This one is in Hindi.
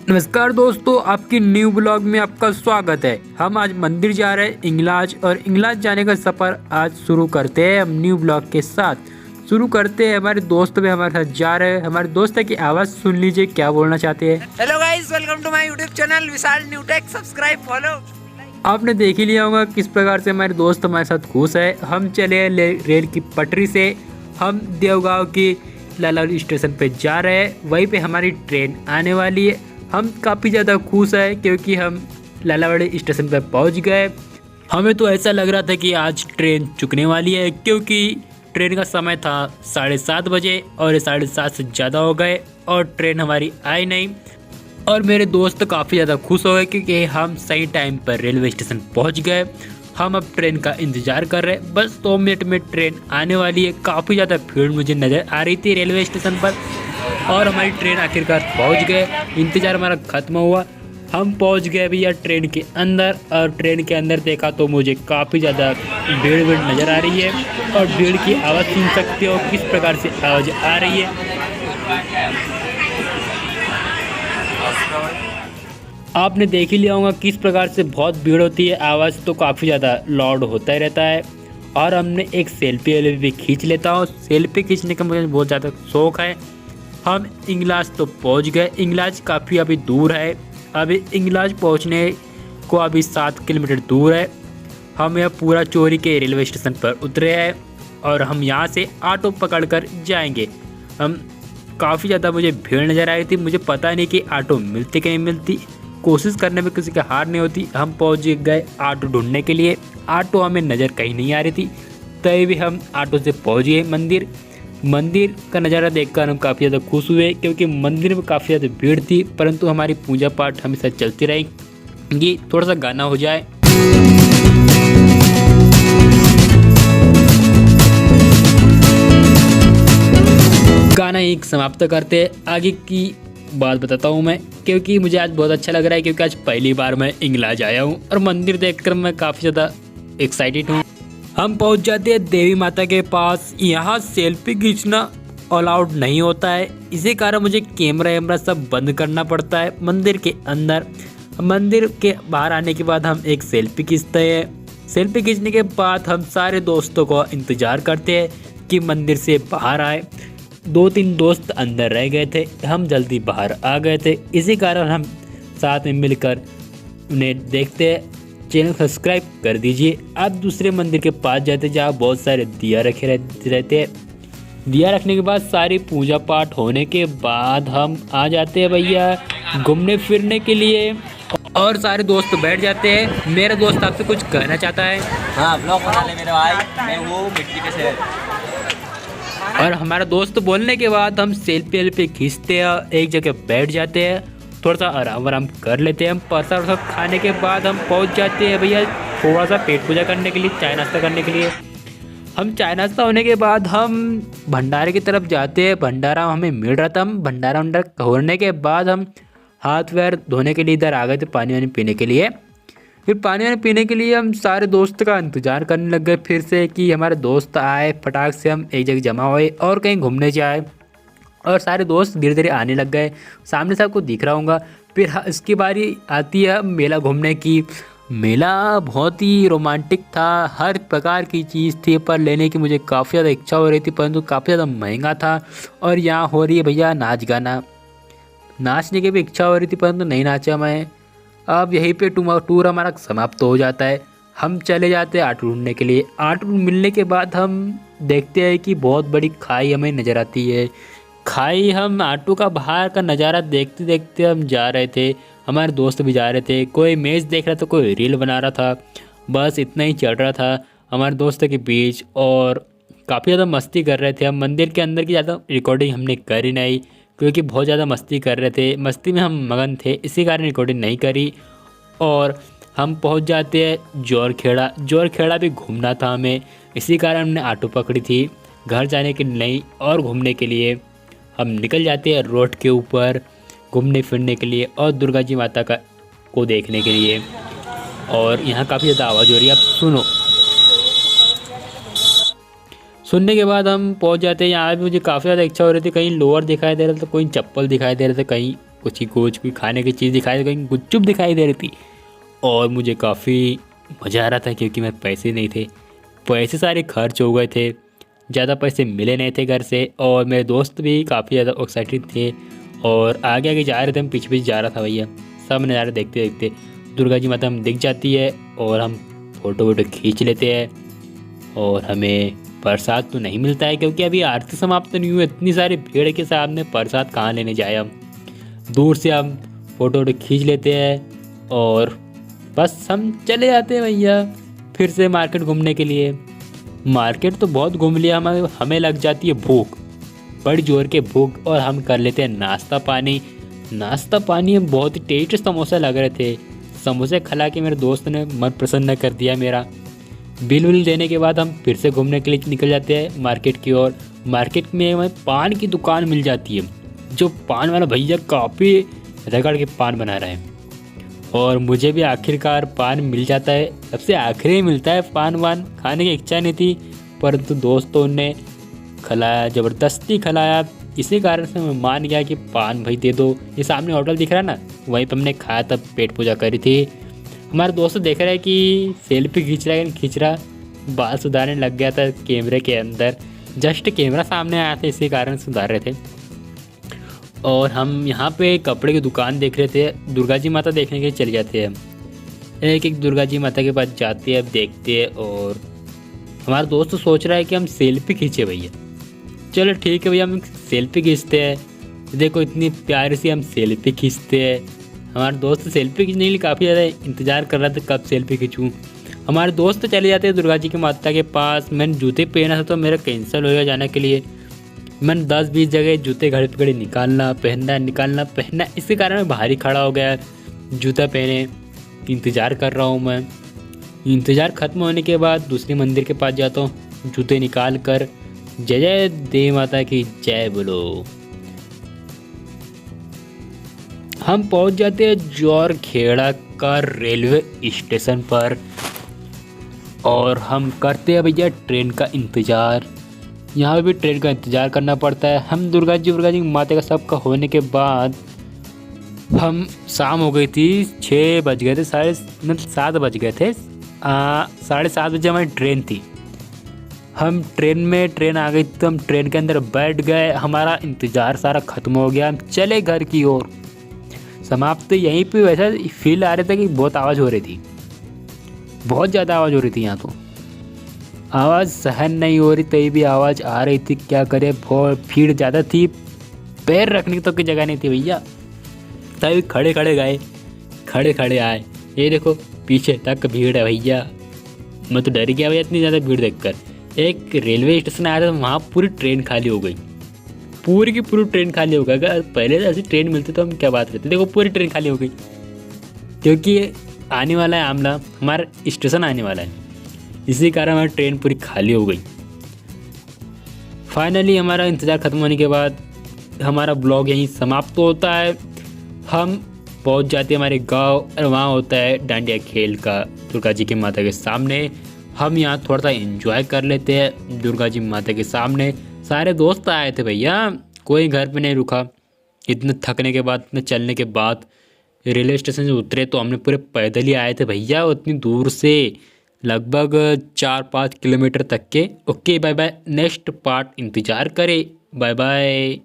नमस्कार दोस्तों, आपकी न्यू ब्लॉग में आपका स्वागत है। हम आज मंदिर जा रहे हैं इंगलाज, और इंगलाज जाने का सफ़र आज शुरू करते हैं। हम न्यू ब्लॉग के साथ शुरू करते हैं। हमारे दोस्त भी हमारे साथ जा रहे हैं। हमारे दोस्त की आवाज़ सुन लीजिए, क्या बोलना चाहते हैं। Hello guys, welcome to my YouTube channel Vishal new tech. Subscribe, follow. आपने देख ही लिया होगा किस प्रकार से हमारे दोस्त हमारे साथ खुश है। हम चले हैं रेल की पटरी से। हम देवगांव की लालावाड़ी स्टेशन पे जा रहे हैं। वहीं पे हमारी ट्रेन आने वाली है। हम काफ़ी ज़्यादा खुश है क्योंकि हम लालावाड़ी स्टेशन पर पहुंच गए। हमें तो ऐसा लग रहा था कि आज ट्रेन चुकने वाली है, क्योंकि ट्रेन का समय था 7:30 बजे और 7:30 से ज़्यादा हो गए और ट्रेन हमारी आई नहीं। और मेरे दोस्त काफ़ी ज़्यादा खुश हो गए क्योंकि हम सही टाइम पर रेलवे स्टेशन पहुंच गए। हम अब ट्रेन का इंतज़ार कर रहे हैं। बस 2 मिनट में ट्रेन आने वाली है। काफ़ी ज़्यादा भीड़ मुझे नज़र आ रही थी रेलवे स्टेशन पर, और हमारी ट्रेन आखिरकार पहुंच गए। इंतज़ार हमारा ख़त्म हुआ। हम पहुंच गए भैया ट्रेन के अंदर, और ट्रेन के अंदर देखा तो मुझे काफ़ी ज़्यादा भीड़ नज़र आ रही है। और भीड़ की आवाज़ सुन सकते हो किस प्रकार से आवाज़ आ रही है। आपने देख ही लिया होगा किस प्रकार से बहुत भीड़ होती है। आवाज़ तो काफ़ी ज़्यादा लाउड होता ही रहता है। और हमने एक सेल्फी भी खींच लेता हूँ। सेल्फी खींचने का मुझे बहुत ज़्यादा शौक़ है। हम इंगलाज तो पहुँच गए। इंगलाज काफ़ी अभी दूर है। अभी इंगलाज पहुँचने को अभी 7 किलोमीटर दूर है। हम यह पूरा चोरी के रेलवे स्टेशन पर उतरे हैं, और हम यहाँ से ऑटो पकड़कर जाएंगे। हम काफ़ी ज़्यादा मुझे भीड़ नज़र आ रही थी। मुझे पता नहीं कि ऑटो मिलती कि नहीं मिलती। कोशिश करने में किसी की हार नहीं होती। हम पहुँच गए ऑटो ढूंढने के लिए। ऑटो हमें नज़र कहीं नहीं आ रही थी, तभी भी हम ऑटो से पहुँच गए मंदिर। मंदिर का नज़ारा देखकर हम काफ़ी ज़्यादा खुश हुए, क्योंकि मंदिर में काफ़ी ज़्यादा भीड़ थी, परंतु हमारी पूजा पाठ हमेशा चलती रहेगी। थोड़ा सा गाना हो जाए। गाना एक समाप्त करते आगे की बात बताता हूँ मैं, क्योंकि मुझे आज बहुत अच्छा लग रहा है, क्योंकि आज पहली बार मैं इंगलाज आया हूँ और मंदिर देखकर मैं काफ़ी ज़्यादा एक्साइटेड हूँ। हम पहुँच जाते हैं देवी माता के पास। यहाँ सेल्फी खींचना अलाउड नहीं होता है, इसी कारण मुझे कैमरा वैमरा सब बंद करना पड़ता है मंदिर के अंदर। मंदिर के बाहर आने के बाद हम एक सेल्फी खींचते हैं। सेल्फी खींचने के बाद हम सारे दोस्तों को इंतज़ार करते हैं कि मंदिर से बाहर आए। 2-3 दोस्त अंदर रह गए थे, हम जल्दी बाहर आ गए थे। इसी कारण हम साथ में मिलकर उन्हें देखते हैं। चैनल सब्सक्राइब कर दीजिए। आप दूसरे मंदिर के पास जाते जहाँ बहुत सारे दिया रखे रहते हैं। दिया रखने के बाद सारी पूजा पाठ होने के बाद हम आ जाते हैं भैया घूमने फिरने के लिए, और सारे दोस्त बैठ जाते हैं। मेरा दोस्त आपसे कुछ कहना चाहता है। हाँ, ब्लॉग बना ले मेरे भाई, मैं वो मिट्टी के से। और हमारा दोस्त बोलने के बाद हम सेल्फी वेल्फी खींचते हैं, एक जगह बैठ जाते हैं, थोड़ा सा आराम कर लेते हैं। हम प्रसाद खाने के बाद हम पहुंच जाते हैं भैया थोड़ा सा पेट पूजा करने के लिए, चाय नाश्ता करने के लिए। हम चाय नाश्ता होने के बाद हम भंडारे की तरफ जाते हैं। भंडारा हमें मिल रहा था। हम भंडारा होने के बाद हम हाथ पैर धोने के लिए इधर आ गए थे पानी वानी पीने के लिए। फिर पानी वानी पीने के लिए हम सारे दोस्त का इंतज़ार करने लग गए फिर से कि हमारे दोस्त आए, फटाक से हम एक जगह जमा हुए और कहीं घूमने जाए। और सारे दोस्त धीरे धीरे आने लग गए। सामने से आपको दिख रहा होगा। फिर इसकी बारी आती है मेला घूमने की। मेला बहुत ही रोमांटिक था, हर प्रकार की चीज़ थी, पर लेने की मुझे काफ़ी ज़्यादा इच्छा हो रही थी, परंतु काफ़ी ज़्यादा महंगा था। और यहाँ हो रही है भैया नाच गाना। नाचने की भी इच्छा हो रही थी, परंतु नहीं नाचा मैं। अब यहीं पे टूर हमारा समाप्त हो जाता है। हम चले जाते हैं ऑटो ढूंढने के लिए। ऑटो मिलने के बाद हम देखते हैं कि बहुत बड़ी खाई हमें नज़र आती है। खाई, हम ऑटो का बाहर का नज़ारा देखते देखते हम जा रहे थे। हमारे दोस्त भी जा रहे थे, कोई मैच देख रहा था, कोई रील बना रहा था। बस इतना ही चल रहा था हमारे दोस्तों के बीच, और काफ़ी ज़्यादा मस्ती कर रहे थे। हम मंदिर के अंदर की ज़्यादा रिकॉर्डिंग हमने करी नहीं, क्योंकि बहुत ज़्यादा मस्ती कर रहे थे। मस्ती में हम मगन थे, इसी कारण रिकॉर्डिंग नहीं करी। और हम पहुंच जाते हैं जोरखेड़ा। जोरखेड़ा भी घूमना था हमें, इसी कारण हमने ऑटो पकड़ी थी घर जाने के लिए नहीं, और घूमने के लिए हम निकल जाते हैं रोड के ऊपर घूमने फिरने के लिए और दुर्गा जी माता को देखने के लिए। और यहाँ काफ़ी ज़्यादा आवाज़ हो रही है, आप सुनो। सुनने के बाद हम पहुंच जाते हैं। यहाँ भी मुझे काफ़ी ज़्यादा इच्छा हो रही थी, कहीं लोअर दिखाई दे रहा था, कोई चप्पल दिखाई दे रहे थे, कहीं कुछ कोई खाने की चीज़ दिखाई दे गई, गुपचुप दिखाई दे रही थी। और मुझे काफ़ी मज़ा आ रहा था क्योंकि मेरे पैसे नहीं थे, पैसे सारे खर्च हो गए थे, ज़्यादा पैसे मिले नहीं थे घर से। और मेरे दोस्त भी काफ़ी ज़्यादा एक्साइटेड थे और आगे आगे जा रहे थे, हम पीछे पीछे जा रहा था भैया। सब नज़ारे देखते देखते दुर्गा जी माता हम दिख जाती है और हम फ़ोटो वोटो खींच लेते हैं। और हमें प्रसाद तो नहीं मिलता है क्योंकि अभी आरती समाप्त नहीं हुई, इतनी सारी भीड़ के सामने प्रसाद कहाँ लेने जाए हम। दूर से हम फ़ोटो वोटो खींच लेते हैं और बस हम चले जाते हैं भैया फिर से मार्केट घूमने के लिए। मार्केट तो बहुत घूम लिया, हमें लग जाती है भूख, बड़ी जोर के भूख, और हम कर लेते हैं नाश्ता पानी। नाश्ता पानी में बहुत ही टेस्टी समोसे लग रहे थे। समोसे खिला के मेरे दोस्त ने मन प्रसन्न कर दिया मेरा। बिल विल देने के बाद हम फिर से घूमने के लिए निकल जाते हैं मार्केट की ओर। मार्केट में हमें पान की दुकान मिल जाती है, जो पान वाला भैया काफ़ी रगड़ के पान बना रहा है। और मुझे भी आखिरकार पान मिल जाता है, सबसे आखिरी में मिलता है पान वान। खाने की इच्छा नहीं थी परंतु दोस्तों ने खिलाया, ज़बरदस्ती खिलाया, इसी कारण से मैं मान गया कि पान भाई दे दो। ये सामने होटल दिख रहा है ना, वहीं पर हमने खाया, तब पेट पूजा करी थी। हमारा दोस्त देख रहा है कि सेल्फी खींच रहा है, खींच रहा, बाल सुधारने लग गया था कैमरे के अंदर। जस्ट कैमरा सामने आया था, इसी कारण सुधार रहे थे। और हम यहाँ पे कपड़े की दुकान देख रहे थे, दुर्गा जी माता देखने के लिए चले जाते हैं। एक एक दुर्गा जी माता के पास जाते हैं, अब देखते हैं। और हमारा दोस्त सोच रहा है कि हम सेल्फी खींचे भैया। चलो ठीक है भैया, हम सेल्फी खींचते हैं। देखो इतनी प्यारी सी हम सेल्फी खींचते हैं। हमारे दोस्त सेल्फी खींचने के लिए काफ़ी ज़्यादा इंतज़ार कर रहा था कब सेल्फी खींचूँ। हमारे दोस्त चले जाते हैं दुर्गा जी की माता के पास। मैंने जूते पहना था तो मेरा कैंसिल हो गया जाने के लिए। मैंने 10-20 जगह जूते घड़ी पे घड़ी निकालना पहनना, इसी कारण मैं बाहर ही खड़ा हो गया जूता पहने। इंतज़ार कर रहा हूँ मैं। इंतज़ार ख़त्म होने के बाद दूसरे मंदिर के पास जाता हूँ, जूते निकाल कर जय जय देवी माता की जय बोलो। हम पहुँच जाते हैं जौरखेड़ा का रेलवे स्टेशन पर और हम करते हैं भैया ट्रेन का इंतज़ार। यहाँ भी ट्रेन का इंतज़ार करना पड़ता है। हम दुर्गा जी माता का सबका होने के बाद हम शाम हो गई थी, 6 बज गए थे, 7 बज गए थे। 7:30 बजे हमारी ट्रेन थी। हम ट्रेन आ गई तो हम ट्रेन के अंदर बैठ गए। हमारा इंतज़ार सारा ख़त्म हो गया, हम चले घर की ओर। समाप्त यहीं पे वैसा फील आ रहा था कि बहुत आवाज़ हो रही थी, बहुत ज़्यादा आवाज़ हो रही थी। यहाँ तो आवाज़ सहन नहीं हो रही, तभी भी आवाज़ आ रही थी। क्या करे, बहुत भीड़ ज़्यादा थी, पैर रखने की तो कोई जगह नहीं थी भैया। तभी खड़े खड़े आए। ये देखो पीछे तक भीड़ है भैया। मैं तो डर गया भैया इतनी ज़्यादा भीड़ देखकर। एक रेलवे स्टेशन आया था, वहाँ पूरी ट्रेन खाली हो गई, पूरी की पूरी ट्रेन खाली हो गई। अगर पहले ऐसी ट्रेन मिलती तो हम क्या बात करते। देखो पूरी ट्रेन खाली हो गई क्योंकि आने वाला है आमला, हमारा स्टेशन आने वाला है, इसी कारण हमारी ट्रेन पूरी खाली हो गई। फाइनली हमारा इंतज़ार ख़त्म होने के बाद हमारा ब्लॉग यहीं समाप्त होता है। हम पहुंच जाते हैं हमारे गांव और वहाँ होता है डांडिया खेल का दुर्गा जी की माता के सामने। हम यहाँ थोड़ा सा एंजॉय कर लेते हैं दुर्गा जी माता के सामने। सारे दोस्त आए थे भैया, कोई घर पे नहीं रुका। इतने थकने के बाद, इतने चलने के बाद रेलवे स्टेशन से उतरे तो हमने पूरे पैदल ही आए थे भैया, उतनी दूर से, लगभग 4-5 किलोमीटर तक के। Okay bye bye, next part इंतज़ार करें, बाय बाय।